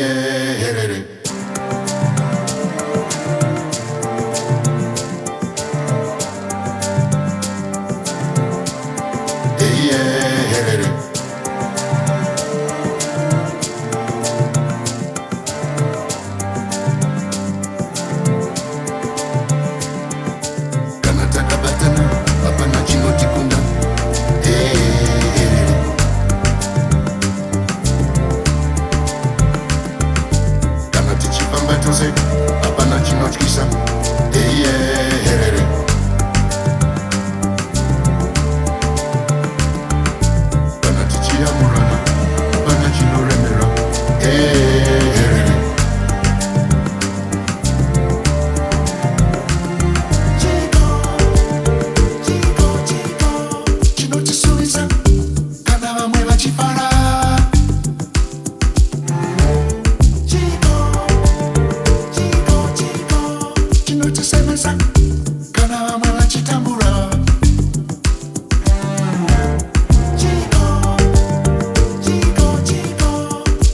Herere. Herere. Kanataka batana, hapana chinoti kunda. Herere. Kanati chipamba tose, hapana chinoti kisa. Herere. Kanati chiamurana, hapana chinoremera. Herere. Chinotisuiza, kana vamwe vachifara. Chinotisemesa, kana vamwe vachitambura.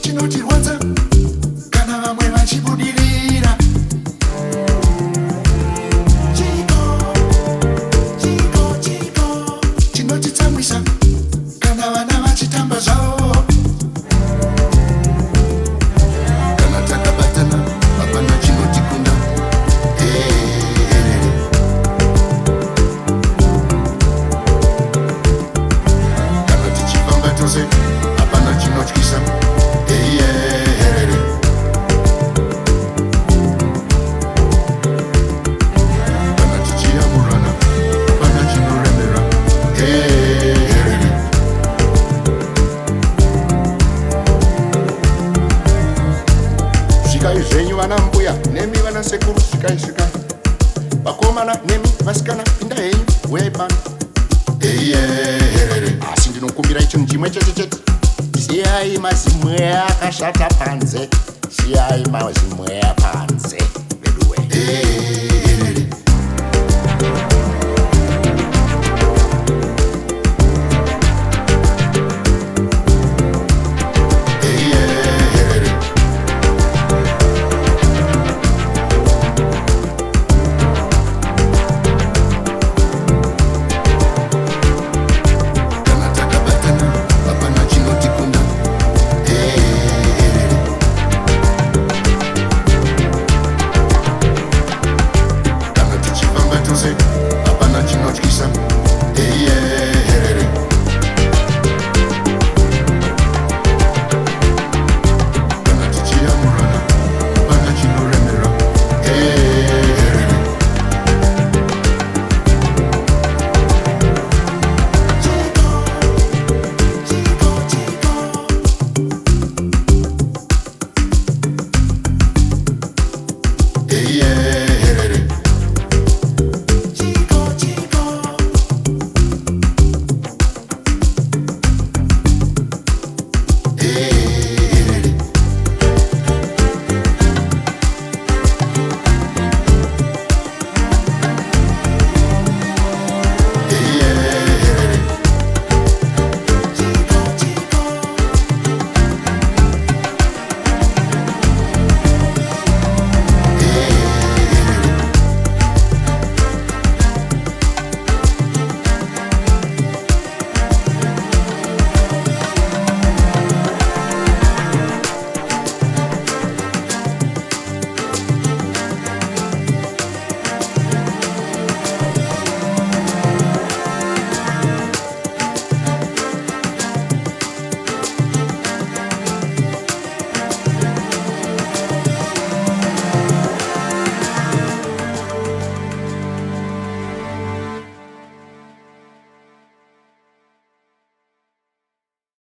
Chinotirwadza, kana vamwe vachibudirira. Chinotitsamwisa, kana vana vachitamba zvavo. Kana takabatana, hapana chinotikunda. Herere. Kana tichifamba tose, hapana chinotyisa. Herere. Kana tichiyamurana, hapana chinoremera. Herere. Svikai zvenyu vana mbuya nemi vana sekuru, svikai svikai. Vakomana nemi vasikana, pinda henyu, uyai pano. Herere. Asi ndinokumbirai chinhu chimwe chete chete. Siyai mazimwe akashata panze, siyai mazimwe panze, beduwe.